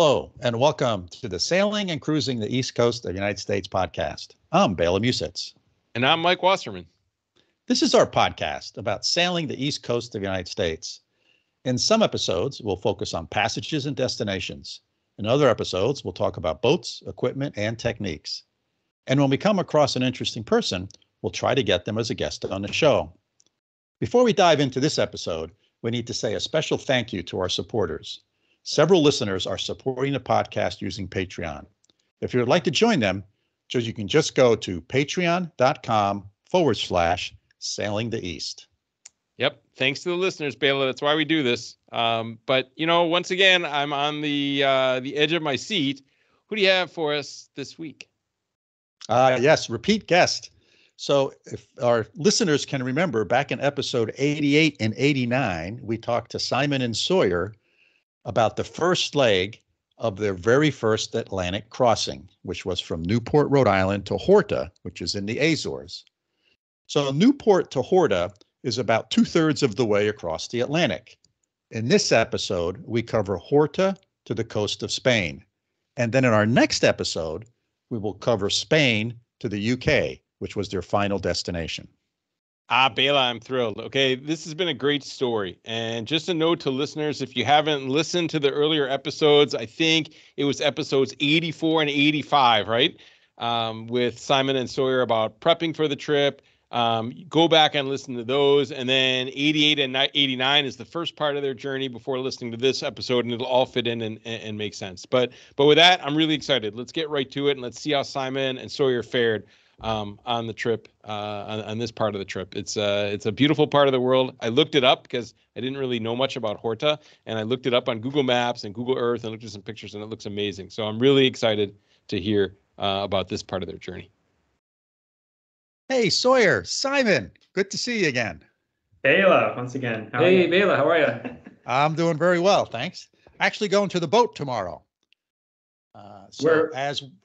Hello, and welcome to the Sailing and Cruising the East Coast of the United States podcast. I'm Bela Musits. And I'm Mike Wasserman. This is our podcast about sailing the East Coast of the United States. In some episodes, we'll focus on passages and destinations. In other episodes, we'll talk about boats, equipment, and techniques. And when we come across an interesting person, we'll try to get them as a guest on the show. Before we dive into this episode, we need to say a special thank you to our supporters. Several listeners are supporting the podcast using Patreon. If you would like to join them, you can just go to patreon.com/sailingtheeast. Yep. Thanks to the listeners, Bela. That's why we do this. But, once again, I'm on the edge of my seat. Who do you have for us this week? Yes, repeat guest. So if our listeners can remember, back in episode 88 and 89, we talked to Simon and Sawyer about the first leg of their very first Atlantic crossing, which was from Newport, Rhode Island to Horta, which is in the Azores. So Newport to Horta is about 2/3 of the way across the Atlantic. In this episode, we cover Horta to the coast of Spain. And then in our next episode, we will cover Spain to the UK, which was their final destination. Bela, I'm thrilled. Okay, this has been a great story. And just a note to listeners, if you haven't listened to the earlier episodes, I think it was episodes 84 and 85, right? With Simon and Sawyer about prepping for the trip. Go back and listen to those. And then 88 and 89 is the first part of their journey before listening to this episode, and it'll all fit in and make sense. But with that, I'm really excited. Let's get right to it, and let's see how Simon and Sawyer fared on the trip, on this part of the trip. It's a beautiful part of the world. I looked it up because I didn't really know much about Horta, and I looked it up on Google Maps and Google Earth and looked at some pictures, and it looks amazing. So I'm really excited to hear about this part of their journey. Hey, Sawyer, Simon, good to see you again. Bela, once again. Hey, Bela, how are you? I'm doing very well, thanks. Actually going to the boat tomorrow.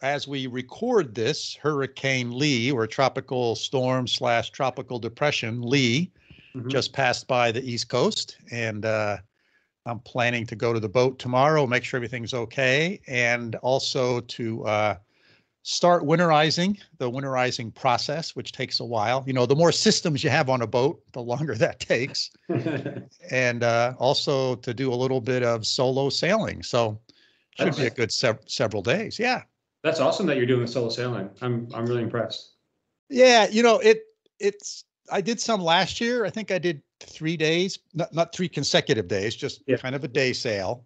As we record this, Hurricane Lee, or tropical storm / tropical depression Lee, just passed by the East Coast, and I'm planning to go to the boat tomorrow, make sure everything's okay, and also to start winterizing, the winterizing process, which takes a while. The more systems you have on a boat, the longer that takes, and also to do a little bit of solo sailing. So should be a good several days. Yeah. That's awesome that you're doing solo sailing. I'm really impressed. Yeah. I did some last year. I think I did 3 days, not 3 consecutive days, just kind of a day sail.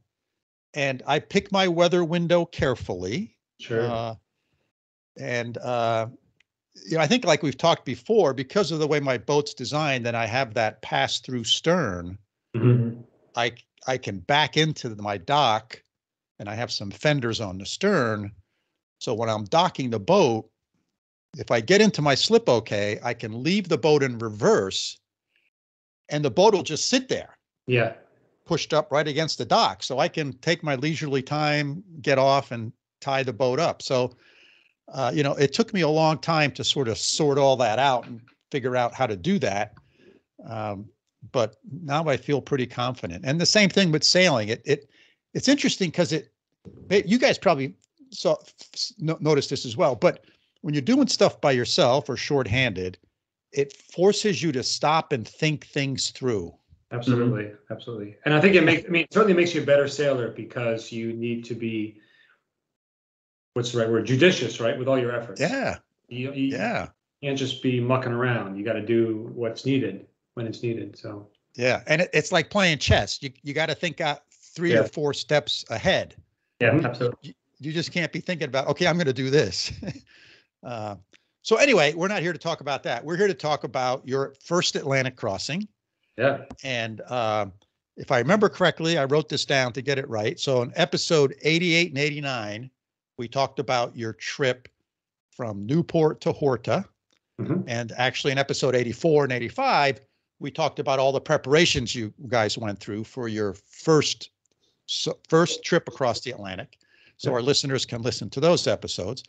And I pick my weather window carefully. Sure. I think like we've talked before, because of the way my boat's designed, and I have that pass through stern, I can back into my dock, and I have some fenders on the stern. So when I'm docking the boat, if I get into my slip okay, I can leave the boat in reverse, and the boat will just sit there. Yeah. Pushed up right against the dock. So I can take my leisurely time, get off, and tie the boat up. So, it took me a long time to sort of sort all that out and figure out how to do that. But now I feel pretty confident. And the same thing with sailing. It's interesting because you guys probably noticed this as well, but when you're doing stuff by yourself or shorthanded, it forces you to stop and think things through. Absolutely. Absolutely. And I think it certainly makes you a better sailor, because you need to be, what's the right word? Judicious, right? With all your efforts. Yeah. You can't just be mucking around. You got to do what's needed when it's needed. So. Yeah. And it's like playing chess. You got to think out 3 or 4 steps ahead. Yeah, absolutely. You just can't be thinking about, okay, I'm going to do this. So anyway, we're not here to talk about that. We're here to talk about your first Atlantic crossing. Yeah. And if I remember correctly, I wrote this down to get it right. So in episode 88 and 89, we talked about your trip from Newport to Horta. And actually in episode 84 and 85, we talked about all the preparations you guys went through for your first trip across the Atlantic. So our listeners can listen to those episodes.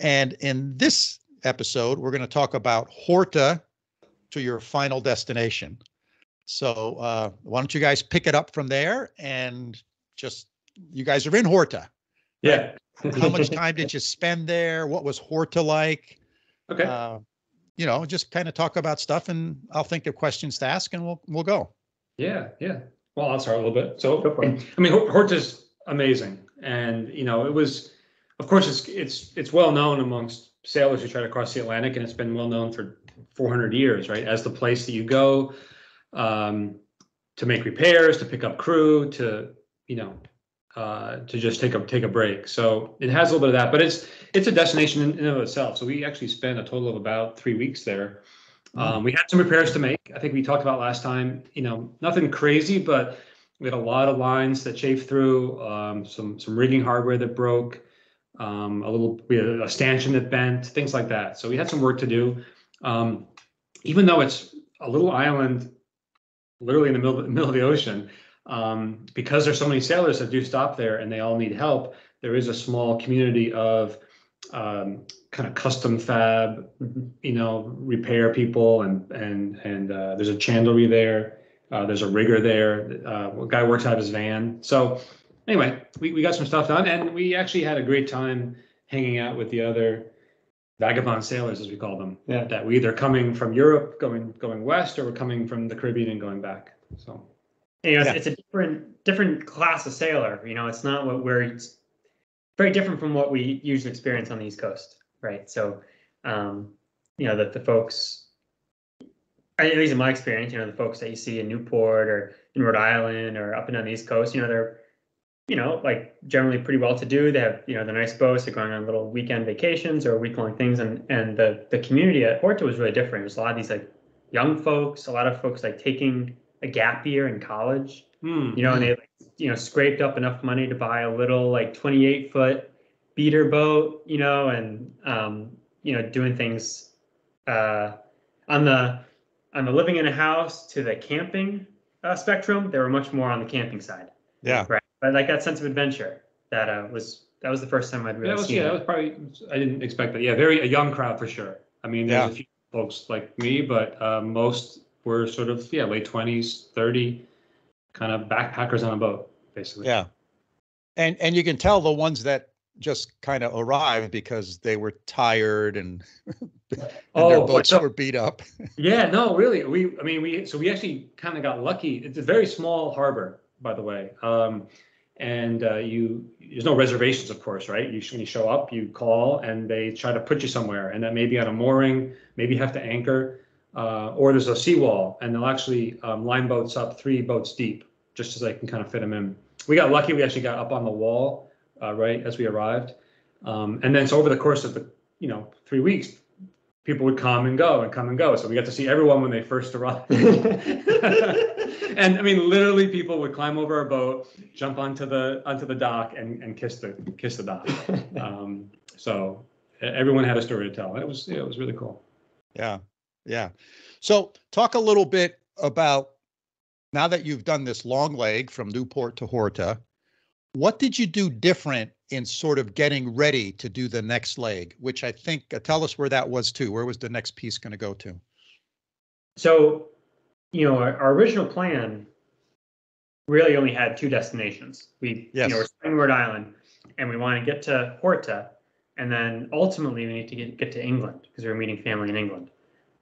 And in this episode, we're going to talk about Horta to your final destination. So why don't you guys pick it up from there, and just, you guys are in Horta. Yeah. How much time did you spend there? What was Horta like? Okay. Just kind of talk about stuff, and I'll think of questions to ask, and we'll go. Yeah. Yeah. Well, I'll start a little bit. So, Go for it. I mean, Horta's amazing, and it was, of course, it's well known amongst sailors who try to cross the Atlantic, and it's been well known for 400 years, right? As the place that you go to make repairs, to pick up crew, to just take a break. So it has a little bit of that, but it's a destination in and of itself. So we actually spent a total of about 3 weeks there. We had some repairs to make. I think we talked about last time, nothing crazy, but we had a lot of lines that chafed through, some rigging hardware that broke, we had a stanchion that bent, things like that. So we had some work to do. Even though it's a little island, literally in the middle of the ocean, because there's so many sailors that do stop there and they all need help, there is a small community of kind of custom fab, repair people, and there's a chandlery there. There's a rigger there. A guy works out of his van. So anyway, we got some stuff done, and we actually had a great time hanging out with the other vagabond sailors, as we call them. Yeah. That we either coming from Europe, going west, or we're coming from the Caribbean and going back. So. It's a different class of sailor. It's not it's very different from what we usually experience on the East Coast, right? So, the folks, at least in my experience, the folks that you see in Newport or in Rhode Island or up and down the East Coast, they're, like generally pretty well to do. They have, the nice boats. They're going on little weekend vacations or week-long things, and the community at Horta was really different. There's a lot of these like young folks, a lot of folks like taking a gap year in college, and they scraped up enough money to buy a little like 28-foot beater boat, and doing things on the living in a house to the camping spectrum. They were much more on the camping side. Yeah. Right. But like that sense of adventure that was the first time I'd really seen it. That was probably, I didn't expect that. Yeah, a young crowd for sure. I mean, there's a few folks like me, but most were sort of late 20s, 30, kind of backpackers on a boat, basically. Yeah. And you can tell the ones that just kind of arrived because they were tired and their boats were beat up. Yeah, no, really. We actually kind of got lucky. It's a very small harbor, by the way. And there's no reservations, of course, right? When you show up, you call and they try to put you somewhere, and that may be on a mooring, maybe you have to anchor, or there's a seawall, and they'll actually line boats up 3 boats deep, just so they can kind of fit them in. We got lucky. We actually got up on the wall right as we arrived, and then so over the course of the 3 weeks, people would come and go. So we got to see everyone when they first arrived. And I mean, literally, people would climb over our boat, jump onto the dock, and kiss the dock. So everyone had a story to tell. It was really cool. Yeah, yeah. So talk a little bit about, now that you've done this long leg from Newport to Horta, what did you do different in sort of getting ready to do the next leg, which I think, tell us where that was too. Where was the next piece going to go to? So, our original plan really only had 2 destinations. We're starting in Rhode Island, and we want to get to Horta, and then ultimately we need to get to England because we were meeting family in England.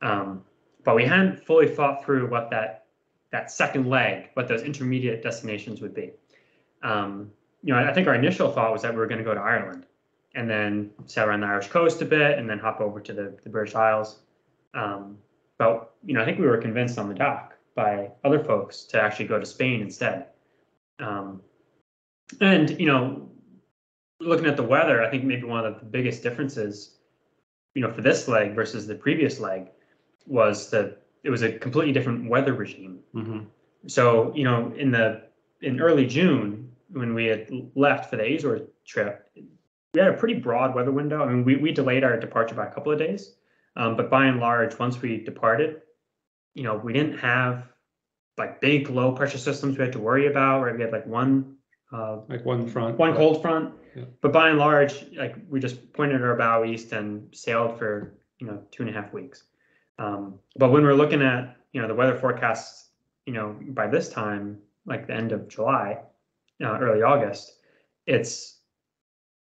But we hadn't fully thought through what that second leg, what those intermediate destinations would be. I think our initial thought was that we were going to go to Ireland and then sail around the Irish coast a bit and then hop over to the British Isles. But I think we were convinced on the dock by other folks to actually go to Spain instead. And looking at the weather, I think maybe one of the biggest differences, for this leg versus the previous leg was that it was a completely different weather regime. Mm-hmm. So, in early June, when we had left for the Azores trip, we had a pretty broad weather window. I mean, we delayed our departure by a couple of days, but by and large, once we departed, we didn't have like big low pressure systems we had to worry about, right? We had like one cold front, yeah. But by and large, like we just pointed our bow east and sailed for 2.5 weeks. But when we're looking at the weather forecasts, by this time, like the end of July, early August, it's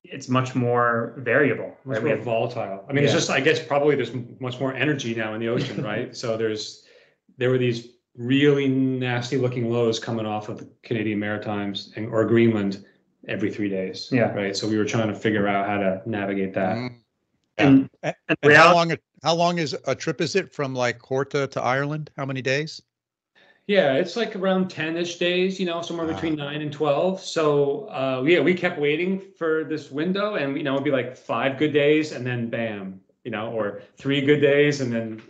it's much more variable, much right? more volatile. I mean, it's just, I guess probably there's much more energy now in the ocean, right? So there were these really nasty looking lows coming off of the Canadian Maritimes or Greenland every 3 days. Yeah. Right. So we were trying to figure out how to navigate that. Yeah. And how long is a trip? Is it from like Horta to Ireland? How many days? Yeah, it's like around 10-ish days, somewhere between 9 and 12. So we kept waiting for this window, and it'd be like 5 good days and then bam, or 3 good days and then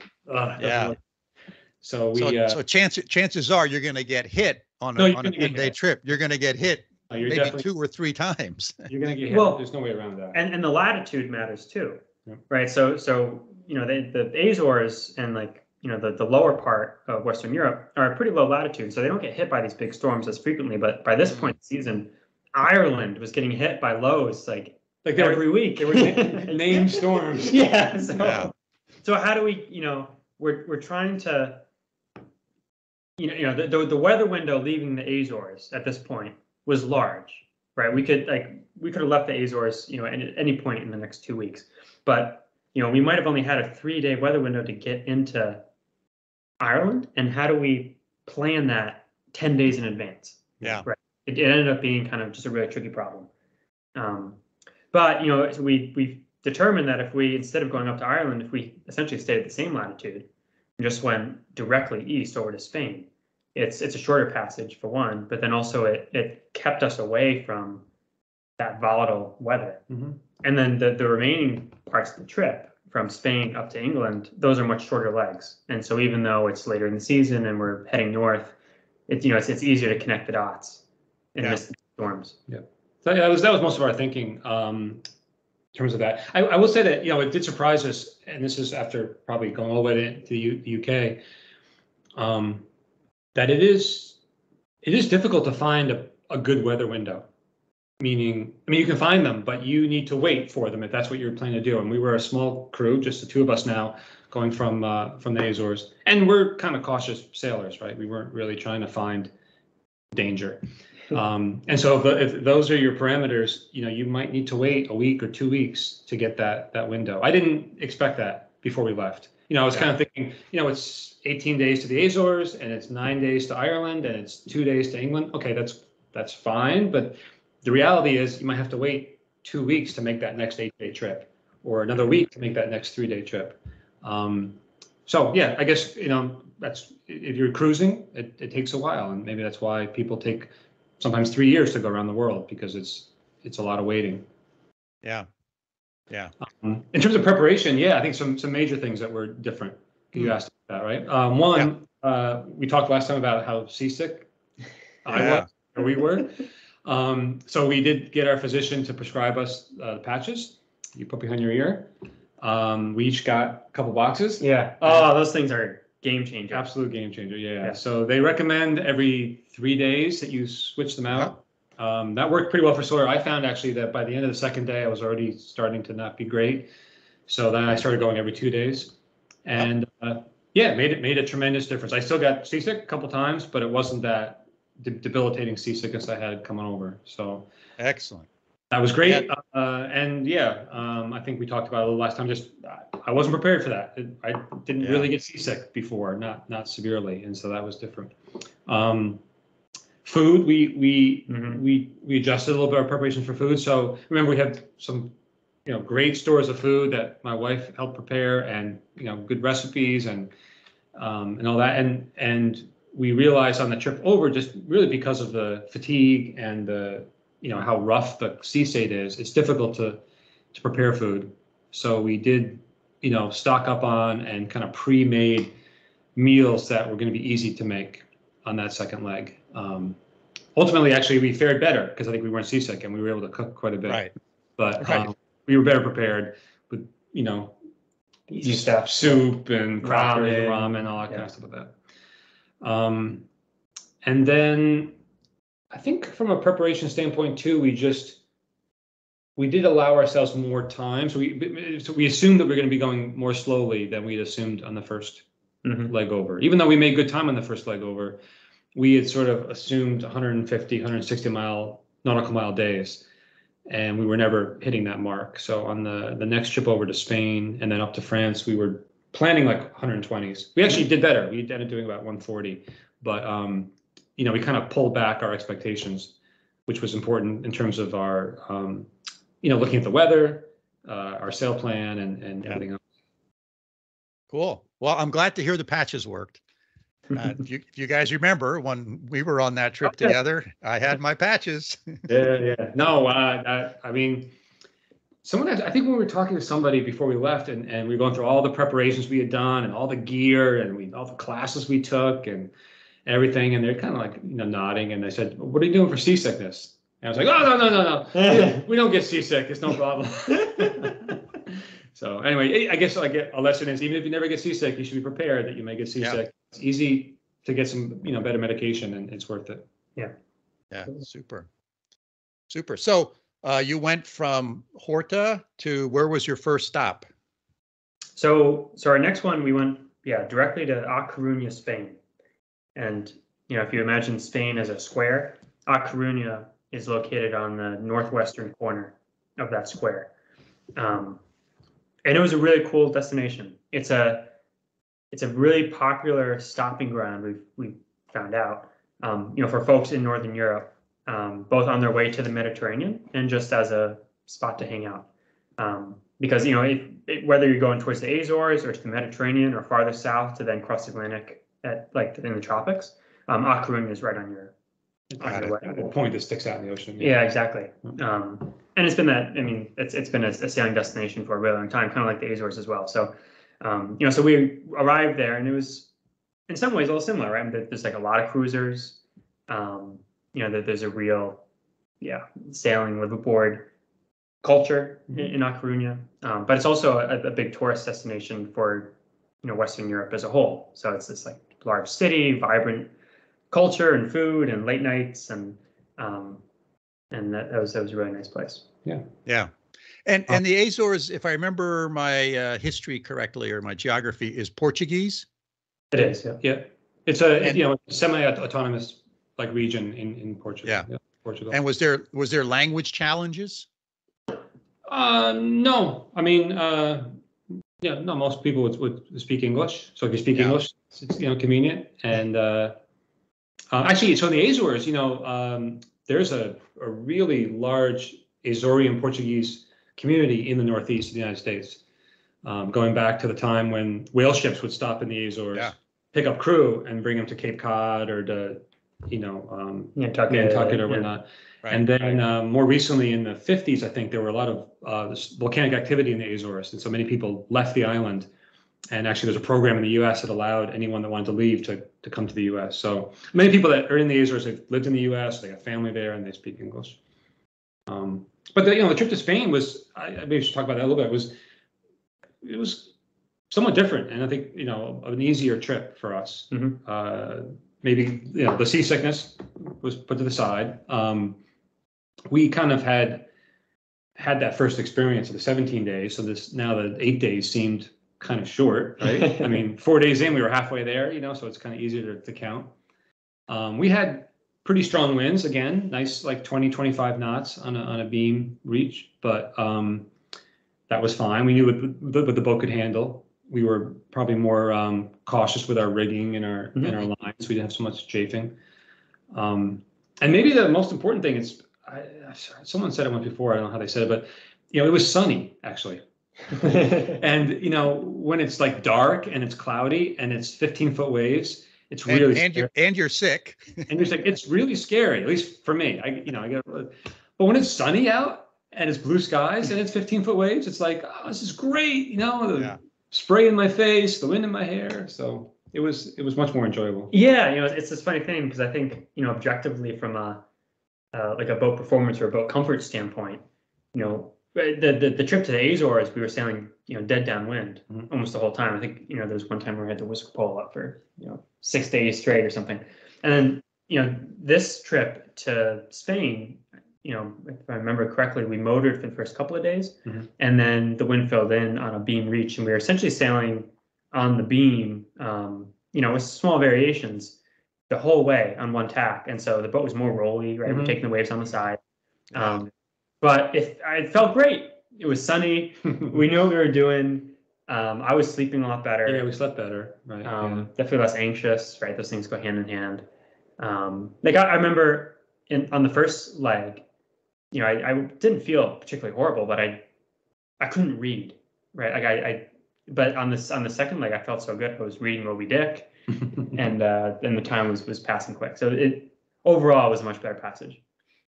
So chances are you're going to get hit on a 10-day trip. You're going to get hit maybe 2 or 3 times. You're going to get hit. Well, there's no way around that. And the latitude matters too, right? So the Azores and the lower part of Western Europe are a pretty low latitude, so they don't get hit by these big storms as frequently. But by this point in the season, Ireland was getting hit by lows like every week. They were named storms. Yeah. So how do we, we're trying to, the weather window leaving the Azores at this point was large, right? We could have left the Azores, at any point in the next 2 weeks, but we might have only had a 3-day weather window to get into Ireland. And how do we plan that 10 days in advance? Yeah. Right. It ended up being kind of just a really tricky problem. But so we determined that if we, instead of going up to Ireland, if we essentially stayed at the same latitude and just went directly east over to Spain, it's a shorter passage for one, but then also it kept us away from that volatile weather. Mm-hmm. And then the remaining parts of the trip from Spain up to England, those are much shorter legs. And so even though it's later in the season and we're heading north, it's easier to connect the dots and miss the storms. Yeah. So that was most of our thinking in terms of that. I will say that it did surprise us, and this is after probably going all the way to the UK, that it is difficult to find a good weather window. Meaning, you can find them, but you need to wait for them if that's what you're planning to do. And we were a small crew, just the 2 of us now, going from the Azores, and we're kind of cautious sailors, right? We weren't really trying to find danger. And so if those are your parameters, you might need to wait a week or 2 weeks to get that window. I didn't expect that before we left. I was kind of thinking, it's 18 days to the Azores and it's 9 days to Ireland and it's 2 days to England. Okay, that's fine. But the reality is you might have to wait 2 weeks to make that next 8-day trip, or another week to make that next 3-day trip. So yeah, I guess, that's, if you're cruising, it takes a while. And maybe that's why people take sometimes 3 years to go around the world, because it's a lot of waiting. Yeah. Yeah. In terms of preparation, I think some major things that were different. You asked about that, right? One, we talked last time about how seasick I was, or we were. So we did get our physician to prescribe us patches you put behind your ear. We each got a couple boxes. Yeah. Oh, those things are game changer. Absolute game changer. Yeah. So they recommend every 3 days that you switch them out. That worked pretty well for Sawyer. I found actually that by the end of the second day, I was already starting to not be great. So then I started going every 2 days, and made a tremendous difference. I still got seasick a couple times, but it wasn't that debilitating seasickness I had coming over. So excellent. That was great. I think we talked about it a little last time. Just I wasn't prepared for that. I didn't really get seasick before, not severely, and so that was different. Food, we adjusted a little bit our preparation for food. So remember, we had some great stores of food that my wife helped prepare, and good recipes and all that, and we realized on the trip over, just really because of the fatigue and the how rough the sea state is, it's difficult to prepare food. So we did stock up on and kind of pre-made meals that were going to be easy to make on that second leg. Ultimately, actually, we fared better because I think we weren't seasick and we were able to cook quite a bit. Right. But we were better prepared with easy stuff, soup and crackers and ramen, all that kind of stuff like that. And then I think from a preparation standpoint too, we did allow ourselves more time. So we assumed that we're going to be going more slowly than we'd assumed on the first leg over. Even though we made good time on the first leg over, we had sort of assumed 150, 160 nautical mile days. and we were never hitting that mark. So on the next trip over to Spain and then up to France, we were planning like 120s. We actually did better. We ended up doing about 140, but you know, we kind of pulled back our expectations, which was important in terms of our, you know, looking at the weather, our sail plan, and everything else. Cool. Well, I'm glad to hear the patches worked. If you guys remember when we were on that trip together, I had my patches. Yeah. No, I mean, I think when we were talking to somebody before we left, and we were going through all the preparations we had done and all the gear and all the classes we took and everything, and they're kind of like, you know, nodding, and they said, "What are you doing for seasickness?" And I was like, "Oh, no. We don't get seasick. It's no problem." So anyway, I guess like a lesson is, even if you never get seasick, you should be prepared that you may get seasick. Yeah. It's easy to get some, you know, better medication, and it's worth it. Yeah. Super. So you went from Horta to, where was your first stop? So our next one, we went directly to A Coruña, Spain. And you know, if you imagine Spain as a square, A Coruña is located on the northwestern corner of that square. And it was a really cool destination. It's a really popular stopping ground, we found out, you know, for folks in Northern Europe, both on their way to the Mediterranean and just as a spot to hang out. Because, you know, whether you're going towards the Azores or to the Mediterranean or farther south to then cross the Atlantic in the tropics, A Coruña is right on your way. The point that sticks out in the ocean. Yeah, exactly. And it's been it's been a sailing destination for a really long time, kind of like the Azores as well. So, you know, so we arrived there, and it was in some ways a little similar, right? There's like a lot of cruisers. You know, there's a real, sailing live aboard culture in A Coruña, but it's also a big tourist destination for, you know, Western Europe as a whole. So it's this like large city, vibrant culture and food and late nights, and that was a really nice place. Yeah. And the Azores, if I remember my history correctly or my geography, is Portuguese. It is. Yeah. It's a semi-autonomous like region in Portugal. Yeah. Portugal. And was there language challenges? No. I mean, no. Most people would speak English. So if you speak English, it's, you know, convenient. And actually, so in the Azores, you know, there's a really large Azorean Portuguese community in the northeast of the United States, going back to the time when whale ships would stop in the Azores, pick up crew and bring them to Cape Cod or to, you know, Nantucket or whatnot. Right. And then more recently in the 50s, I think there were a lot of volcanic activity in the Azores. And so many people left the island. And actually, there's a program in the U.S. that allowed anyone that wanted to leave to come to the U.S. So many people that are in the Azores have lived in the U.S., they got family there, and they speak English. But the trip to Spain was, maybe we should talk about that a little bit. It was somewhat different, and I think, you know, an easier trip for us. Mm-hmm. Maybe, you know, the seasickness was put to the side. We kind of had that first experience of the 17 days. So now the 8 days seemed kind of short, right? I mean, 4 days in, we were halfway there, you know, so it's kind of easier to count. We had pretty strong winds, again, nice like 20, 25 knots on a beam reach, but that was fine. We knew what the boat could handle. We were probably more cautious with our rigging and our lines. We didn't have so much chafing. And maybe the most important thing is, someone said it once before, I don't know how they said it, but, you know, it was sunny, actually. And, you know, when it's like dark and it's cloudy and it's 15-foot waves, it's really scary. And you're sick. And you're sick. It's really scary, at least for me. But when it's sunny out and it's blue skies and it's 15-foot waves, it's like, oh, this is great. You know, the spray in my face, the wind in my hair. So it was much more enjoyable. Yeah, you know, it's this funny thing because I think, you know, objectively from a boat performance or a boat comfort standpoint, you know, the trip to the Azores, we were sailing, you know, dead downwind almost the whole time. I think, you know, there was one time where we had the whisker pole up for, you know, 6 days straight or something. And then, you know, this trip to Spain, you know, if I remember correctly, we motored for the first couple of days, and then the wind filled in on a beam reach, and we were essentially sailing on the beam, you know, with small variations the whole way on one tack. And so the boat was more rolly, right? We're taking the waves on the side. but it felt great. It was sunny. We knew what we were doing. I was sleeping a lot better. Yeah, we slept better, right? Definitely less anxious, right? Those things go hand in hand. Like I remember on the first leg, you know, I didn't feel particularly horrible, but I couldn't read, right? Like but on the second leg, I felt so good. I was reading Moby Dick, and then the time was passing quick. So it overall was a much better passage.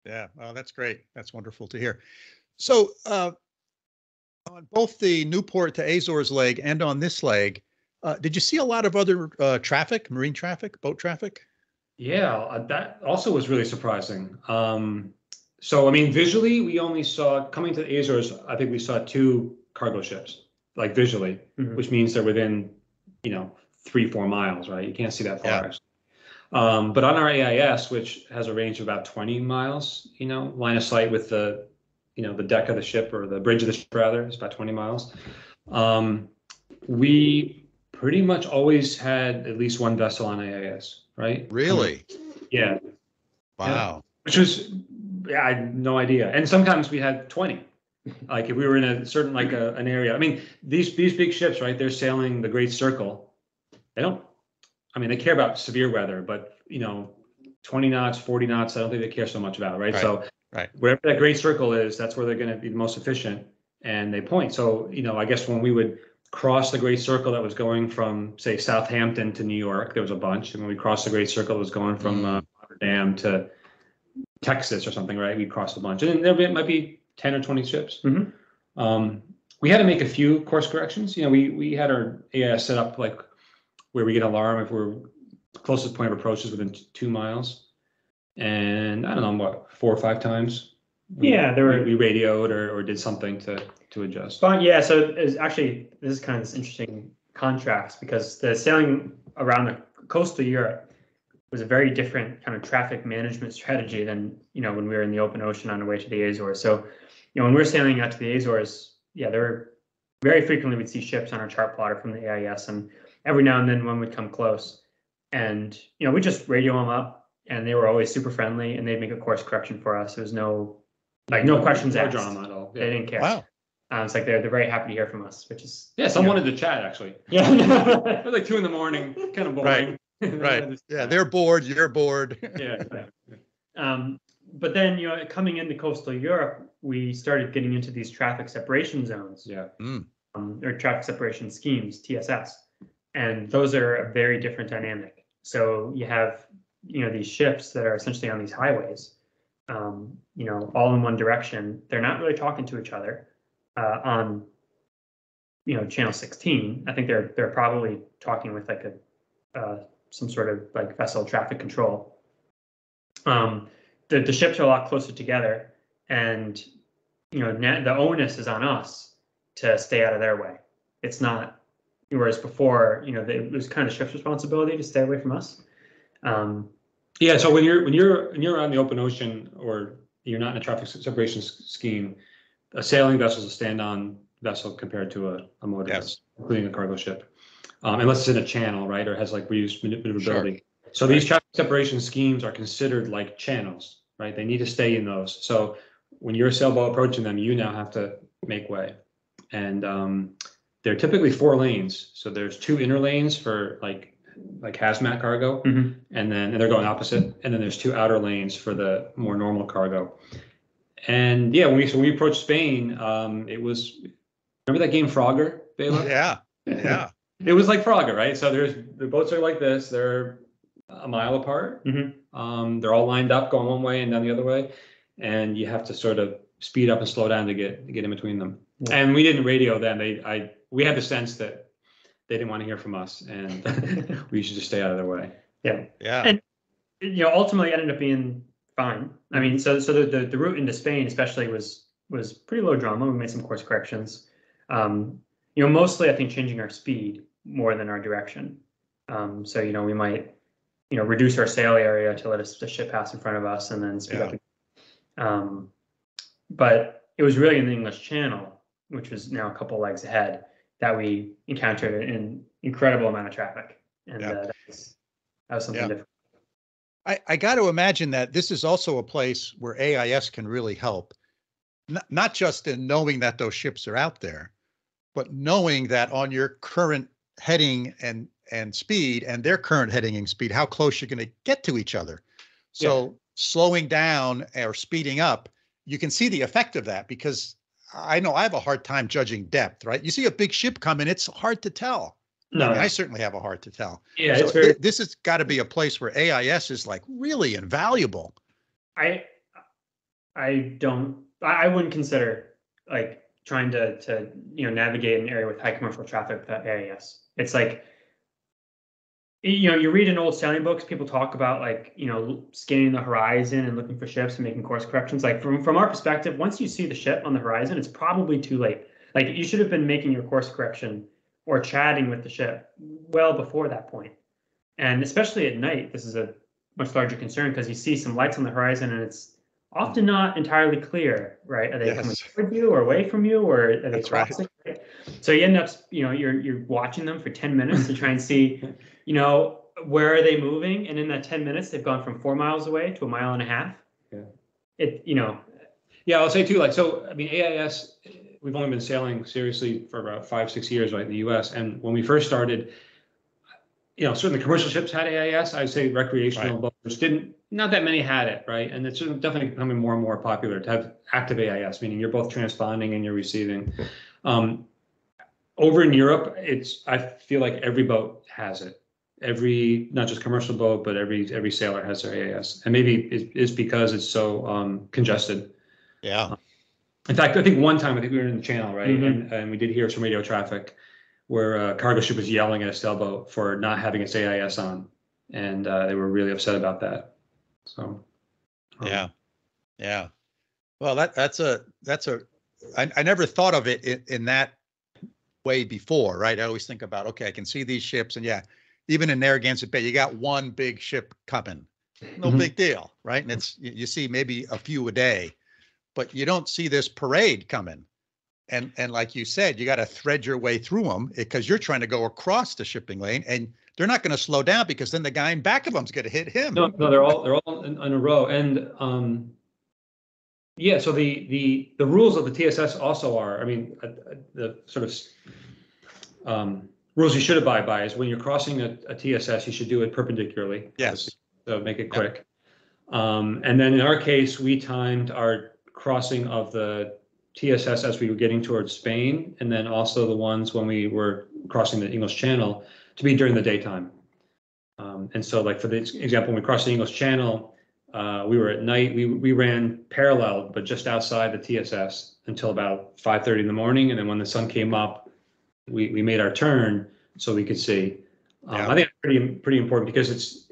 Yeah, well, that's great. That's wonderful to hear. So on both the Newport to Azores leg and on this leg, did you see a lot of other traffic, marine traffic, boat traffic? Yeah, that also was really surprising. So, I mean, visually, we only saw, coming to the Azores, I think we saw 2 cargo ships, like visually, which means they're within, 3-4 miles, right? You can't see that far, actually. But on our AIS, which has a range of about 20 miles, line of sight with the deck of the ship, or the bridge of the ship, rather, is about 20 miles. We pretty much always had at least one vessel on AIS, right? Really? Yeah. Wow. Yeah. Which was, I had no idea. And sometimes we had 20. Like if we were in a certain, like an area. I mean, these big ships, right? They're sailing the Great Circle. They care about severe weather, but 20 knots, 40 knots, I don't think they care so much about, right? So wherever that Great Circle is, that's where they're going to be the most efficient, and they point. So, I guess when we would cross the Great Circle that was going from, say, Southampton to New York, there was a bunch. And when we crossed the Great Circle that was going from Rotterdam to Texas or something, right? We crossed a bunch. And there might be 10 or 20 ships. We had to make a few course corrections. We had our AIS set up like where we get an alarm if we're closest point of approach is within 2 miles. And I don't know, 4 or 5 times. We radioed or did something to adjust. But yeah, so it's actually, this is kind of this interesting contrast, because the sailing around the coastal Europe was a very different kind of traffic management strategy than, when we were in the open ocean on our way to the Azores. So, when we were sailing out to the Azores, there were very frequently we'd see ships on our chart plotter from the AIS, and every now and then one would come close, and we just radio them up, and they were always super friendly, and they'd make a course correction for us. There was no questions asked. No drama at all. They didn't care. Wow. It's like they're very happy to hear from us, which is some wanted to chat, actually. Yeah. It was like 2 a.m, kind of boring. Right. Yeah, they're bored. You're bored. Yeah. Exactly. But then, coming into coastal Europe, we started getting into these traffic separation zones. Yeah. Or traffic separation schemes, TSS, and those are a very different dynamic. So you have, these ships that are essentially on these highways, all in one direction. They're not really talking to each other on, channel 16. I think they're probably talking with like some sort of like vessel traffic control. The ships are a lot closer together, and the onus is on us to stay out of their way. It's not, whereas before, it was kind of ship's responsibility to stay away from us. So when you're on the open ocean, or you're not in a traffic separation scheme, a sailing vessel is a stand-on vessel compared to a motorist, including a cargo ship, unless it's in a channel, right, or has like reduced maneuverability. Sure. So these traffic separation schemes are considered like channels, right? They need to stay in those. So when you're a sailboat approaching them, you now have to make way, and they're typically 4 lanes. So there's 2 inner lanes for like hazmat cargo, and they're going opposite, and then there's 2 outer lanes for the more normal cargo. And when we approached Spain, it was, remember that game Frogger, Bela? Yeah. It was like Frogger, right? So the boats are like this. They're a mile apart. They're all lined up, going one way and down the other way, and you have to sort of speed up and slow down to get in between them. Yeah. And we didn't radio them. We had the sense that they didn't want to hear from us, and we should just stay out of their way. Yeah. And ultimately it ended up being fine. I mean, so the route into Spain especially was pretty low drama. We made some course corrections. Mostly I think changing our speed more than our direction. So we might reduce our sail area to let the ship pass in front of us, and then speed up. But it was really in the English Channel, which was now a couple legs ahead, that we encountered an incredible amount of traffic, and that was something different. I got to imagine that this is also a place where AIS can really help, not just in knowing that those ships are out there, but knowing that on your current heading and speed and their current heading and speed, how close you're going to get to each other. So slowing down or speeding up, you can see the effect of that, because I know I have a hard time judging depth, right? You see a big ship coming, it's hard to tell. No, I mean, I certainly have a hard to tell. Yeah, so it's very. this has got to be a place where AIS is like really invaluable. I wouldn't consider like trying to navigate an area with high commercial traffic without AIS. It's like, you read in old sailing books, people talk about like, scanning the horizon and looking for ships and making course corrections. Like from our perspective, once you see the ship on the horizon, it's probably too late. Like you should have been making your course correction or chatting with the ship well before that point. And especially at night, this is a much larger concern because you see some lights on the horizon and it's often not entirely clear, right? Are they coming toward you or away from you, or are they crossing? Right. So you end up, you're watching them for 10 minutes to try and see, where are they moving? And in that 10 minutes, they've gone from 4 miles away to 1.5 miles. Yeah. Yeah, I'll say too, like, so, I mean, AIS, we've only been sailing seriously for about 5-6 years, right, in the US. And when we first started, certainly commercial ships had AIS. I'd say recreational boats didn't. Not that many had it, right? And it's definitely becoming more and more popular to have active AIS, meaning you're both transponding and you're receiving. Over in Europe, I feel like every boat has it. Not just commercial boat, but every sailor has their AIS. And maybe it's because it's so congested. Yeah. In fact, I think one time, we were in the channel, right? Mm-hmm. And we did hear some radio traffic where a cargo ship was yelling at a sailboat for not having its AIS on. And they were really upset about that. So, yeah. Well, I never thought of it in that way before, right? I always think about, okay, I can see these ships, and even in Narragansett Bay, you got one big ship coming, no big deal, right? And it's you see maybe a few a day, but you don't see this parade coming, and like you said, you got to thread your way through them because you're trying to go across the shipping lane, and they're not going to slow down because then the guy in back of them is going to hit him. No, they're all in a row. And so the rules of the TSS also are, the sort of rules you should abide by is when you're crossing a TSS, you should do it perpendicularly. Yes. So make it quick. And then in our case, we timed our crossing of the TSS as we were getting towards Spain, and then also the ones when we were crossing the English Channel to be during the daytime. And so, like for the example, when we crossed the English Channel, we were at night. We ran parallel, but just outside the TSS until about 5:30 in the morning, and then when the sun came up, we made our turn so we could see. I think it's pretty important because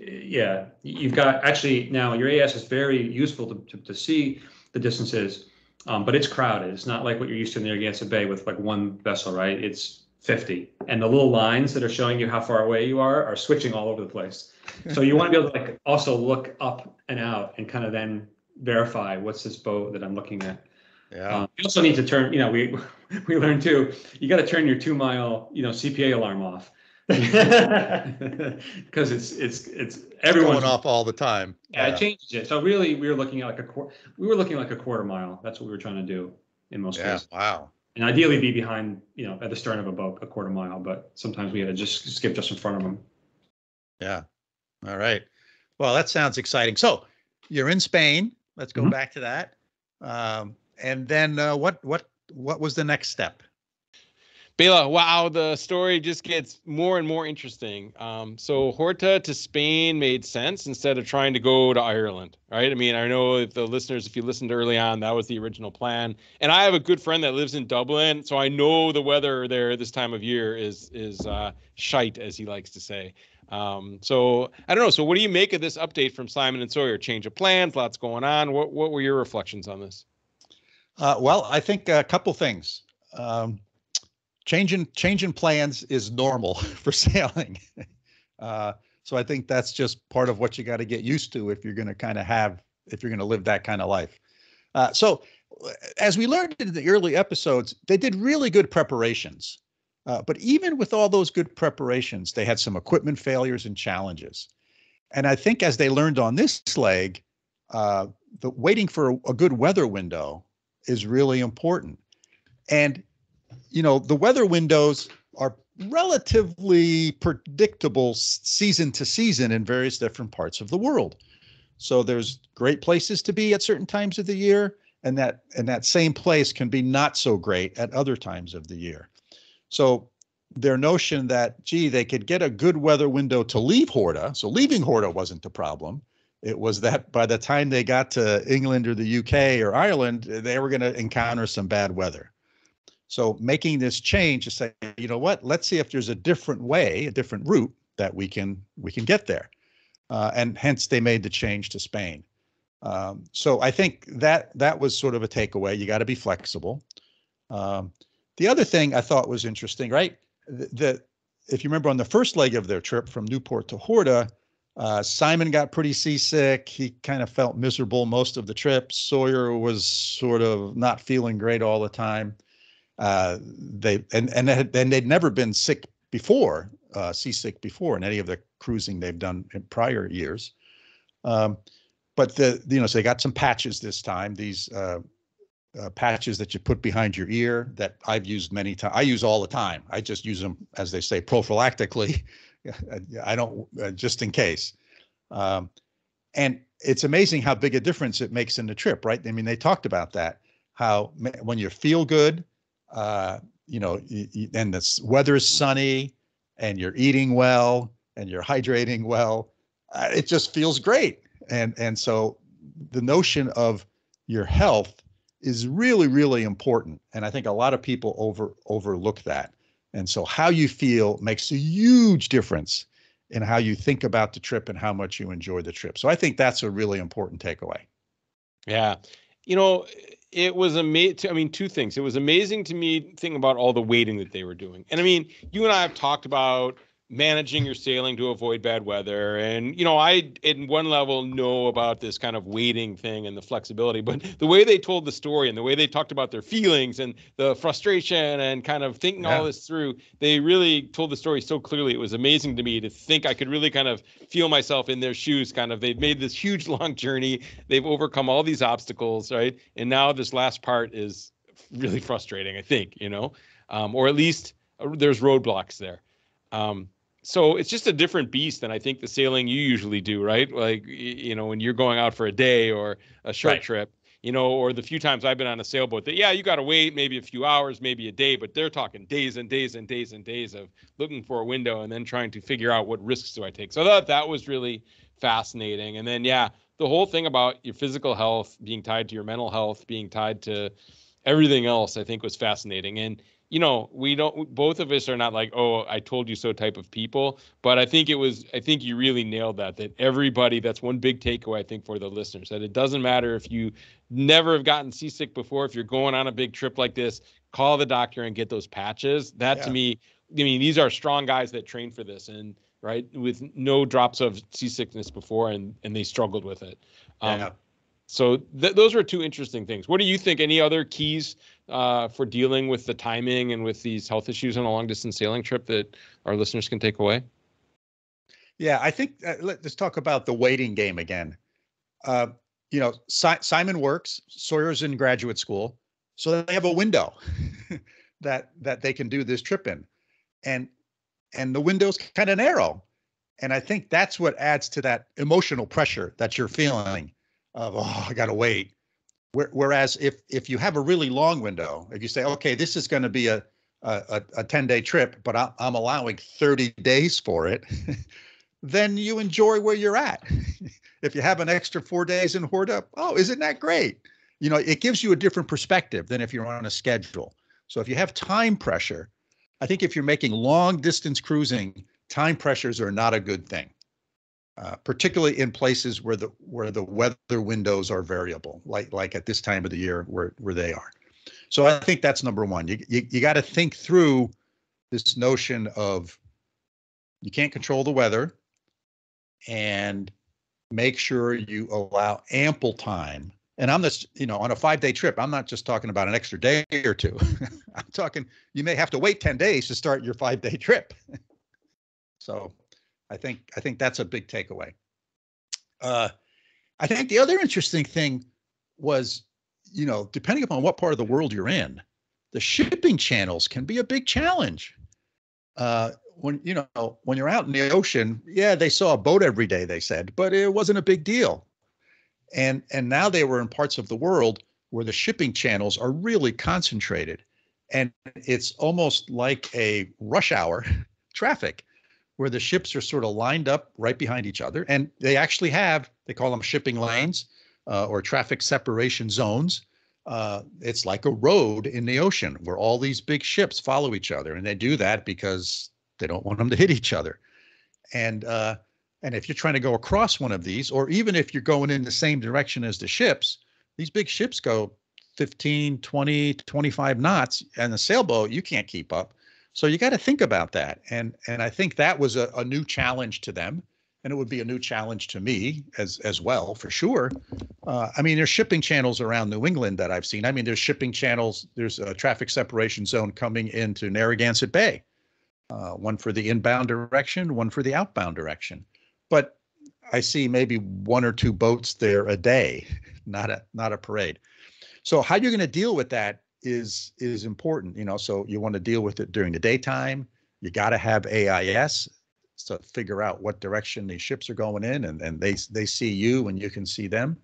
you've got actually now your AIS is very useful to see the distances, but it's crowded. It's not like what you're used to in the Narragansett Bay with like one vessel, right? It's 50, and the little lines that are showing you how far away you are switching all over the place. So you want to be able to like also look up and out and kind of then verify what's this boat that I'm looking at. Yeah. You also need to turn. We learned too. You got to turn your 2 mile CPA alarm off because it's everyone's going off all the time. Yeah, it changes it. So really, we were looking at like a quarter mile. That's what we were trying to do in most cases. Wow. And ideally be behind, at the stern of a boat, a quarter mile, but sometimes we had to just skip just in front of them. Yeah. All right. Well, that sounds exciting. So you're in Spain. Let's go back to that. And then what was the next step? Bela, wow, the story just gets more and more interesting. So Horta to Spain made sense instead of trying to go to Ireland, right? I mean, I know the listeners, if you listened early on, that was the original plan. And I have a good friend that lives in Dublin, so I know the weather there this time of year is shite, as he likes to say. So I don't know. So what do you make of this update from Simon and Sawyer? Change of plans, lots going on. What were your reflections on this? Well, I think a couple things. Changing plans is normal for sailing. So I think that's just part of what you got to get used to if you're going to live that kind of life. So as we learned in the early episodes, they did really good preparations. But even with all those good preparations, they had some equipment failures and challenges. And I think as they learned on this leg, the waiting for a good weather window is really important. And, you know, the weather windows are relatively predictable season to season in various different parts of the world. So there's great places to be at certain times of the year, and that same place can be not so great at other times of the year. So their notion that, gee, they could get a good weather window to leave Horta. So leaving Horta wasn't the problem. It was that by the time they got to England or the UK or Ireland, they were going to encounter some bad weather. So making this change to say, you know what, let's see if there's a different way, a different route that we can get there. And hence they made the change to Spain. So I think that was sort of a takeaway. You got to be flexible. The other thing I thought was interesting, right? That if you remember on the first leg of their trip from Newport to Horta, Simon got pretty seasick. He kind of felt miserable most of the trip. Sawyer was sort of not feeling great all the time. They'd never been sick before, seasick before in any of the cruising they've done in prior years. But so they got some patches this time. These patches that you put behind your ear that I've used many times. I use all the time. I just use them, as they say, prophylactically. I don't, just in case. And it's amazing how big a difference it makes in the trip, right? I mean, they talked about that, how when you feel good, and the weather is sunny and you're eating well and you're hydrating well, it just feels great. And so the notion of your health is really, really important. And I think a lot of people overlook that. And so how you feel makes a huge difference in how you think about the trip and how much you enjoy the trip. So I think that's a really important takeaway. Yeah. It was amazing. I mean, two things. It was amazing to me thinking about all the waiting that they were doing. And I mean, you and I have talked about managing your sailing to avoid bad weather. And, I, in one level, know about this kind of waiting thing and the flexibility, but the way they told the story and the way they talked about their feelings and the frustration and kind of thinking all this through, they really told the story so clearly. It was amazing to me to think I could really kind of feel myself in their shoes. Kind of, they've made this huge, long journey. They've overcome all these obstacles, right? And now this last part is really frustrating, I think, or at least there's roadblocks there. So it's just a different beast than I think the sailing you usually do, right? Like, when you're going out for a day or a short trip, or the few times I've been on a sailboat that, you got to wait maybe a few hours, maybe a day, but they're talking days and days and days and days of looking for a window and then trying to figure out what risks do I take. So I thought that was really fascinating. And then, the whole thing about your physical health being tied to your mental health, being tied to everything else, I think was fascinating. And both of us are not like, oh, I told you so type of people, but I think you really nailed that everybody, that's one big takeaway, I think, for the listeners, that it doesn't matter if you never have gotten seasick before, if you're going on a big trip like this, call the doctor and get those patches. That to me, these are strong guys that train for this and right with no drops of seasickness before, and they struggled with it. So those are two interesting things. What do you think? Any other keys for dealing with the timing and with these health issues on a long distance sailing trip that our listeners can take away? Yeah, I think let's talk about the waiting game again. Simon works, Sawyer's in graduate school, so they have a window that they can do this trip in, and the window's kind of narrow, and I think that's what adds to that emotional pressure that you're feeling of, oh, I got to wait. Whereas if you have a really long window, if you say, okay, this is going to be a 10-day trip, but I'm allowing 30 days for it, then you enjoy where you're at. If you have an extra 4 days in Horta, oh, isn't that great? It gives you a different perspective than if you're on a schedule. So if you have time pressure, I think if you're making long distance cruising, time pressures are not a good thing. Particularly in places where the weather windows are variable, like at this time of the year where they are. So I think that's number one. You got to think through this notion of you can't control the weather, and make sure you allow ample time. And on a 5-day trip, I'm not just talking about an extra day or two. I'm talking you may have to wait 10 days to start your 5-day trip. So I think that's a big takeaway. I think the other interesting thing was, depending upon what part of the world you're in, the shipping channels can be a big challenge. When you're out in the ocean, yeah, they saw a boat every day, they said, but it wasn't a big deal. And now they were in parts of the world where the shipping channels are really concentrated. And it's almost like a rush hour traffic where the ships are sort of lined up right behind each other. And they actually they call them shipping lanes or traffic separation zones. It's like a road in the ocean where all these big ships follow each other. And they do that because they don't want them to hit each other. And if you're trying to go across one of these, or even if you're going in the same direction as the ships, these big ships go 15, 20, 25 knots, and the sailboat, you can't keep up. So you got to think about that. And I think that was a new challenge to them. And it would be a new challenge to me as well, for sure. There's shipping channels around New England that I've seen. There's shipping channels. There's a traffic separation zone coming into Narragansett Bay, one for the inbound direction, one for the outbound direction. But I see maybe one or two boats there a day, not a parade. So how you're going to deal with that is important. So you want to deal with it during the daytime. You got to have AIS to figure out what direction these ships are going in, and they see you and you can see them.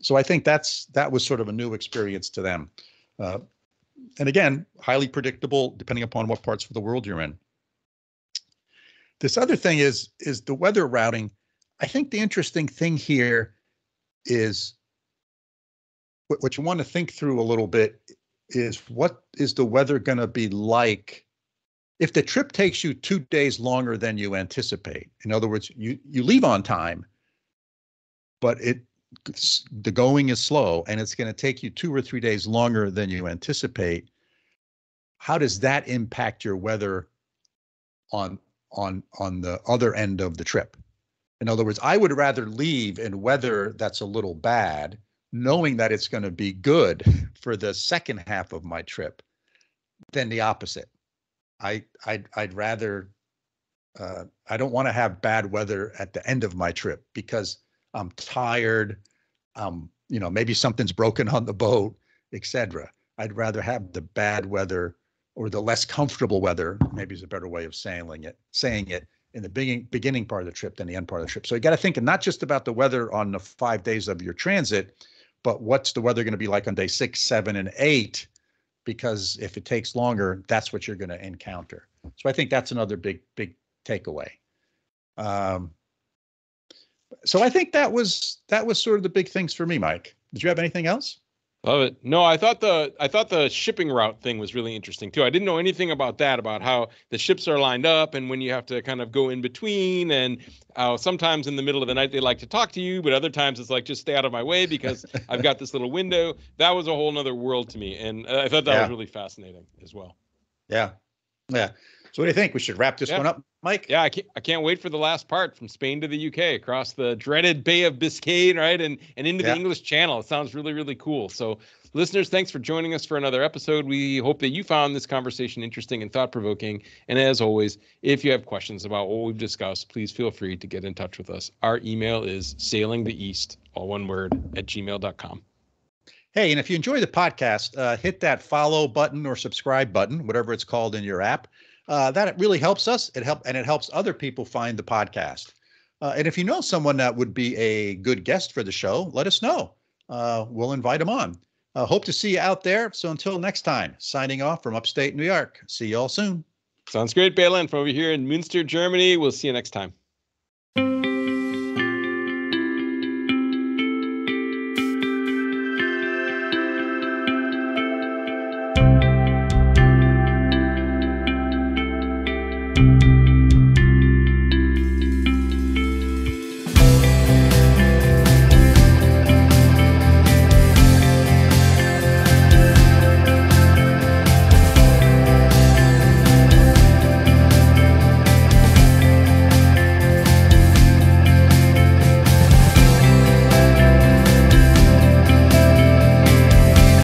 So I think that was sort of a new experience to them. And again, highly predictable depending upon what parts of the world you're in. This other thing is the weather routing. I think the interesting thing here is what you want to think through a little bit is, what is the weather going to be like if the trip takes you 2 days longer than you anticipate? In other words, you leave on time, but the going is slow and it's going to take you 2 or 3 days longer than you anticipate. How does that impact your weather on the other end of the trip? In other words, I would rather leave in weather that's a little bad, knowing that it's going to be good for the second half of my trip, than the opposite. I'd rather, I don't want to have bad weather at the end of my trip because I'm tired. Maybe something's broken on the boat, etc. I'd rather have the bad weather, or the less comfortable weather, maybe is a better way of saying it, in the beginning part of the trip than the end part of the trip. So you got to think not just about the weather on the 5 days of your transit, but what's the weather going to be like on day 6, 7, and 8? Because if it takes longer, that's what you're going to encounter. So I think that's another big takeaway. So I think that was sort of the big things for me, Mike. Did you have anything else? Love it. No, I thought the shipping route thing was really interesting too. I didn't know anything about that, about how the ships are lined up and when you have to kind of go in between, and how sometimes in the middle of the night they like to talk to you, but other times it's like, just stay out of my way because I've got this little window. That was a whole nother world to me, and I thought that was really fascinating as well. Yeah. So what do you think? We should wrap this one up, Mike? Yeah, I can't wait for the last part, from Spain to the UK, across the dreaded Bay of Biscay, right, and into the English Channel. It sounds really, really cool. So, listeners, thanks for joining us for another episode. We hope that you found this conversation interesting and thought-provoking. And as always, if you have questions about what we've discussed, please feel free to get in touch with us. Our email is sailingtheeast, all one word, @gmail.com. Hey, and if you enjoy the podcast, hit that follow button or subscribe button, whatever it's called in your app. That really helps us. It helps other people find the podcast. And if you know someone that would be a good guest for the show, let us know. We'll invite them on. Hope to see you out there. So until next time, signing off from upstate New York. See you all soon. Sounds great, Bela. And from over here in Münster, Germany, we'll see you next time.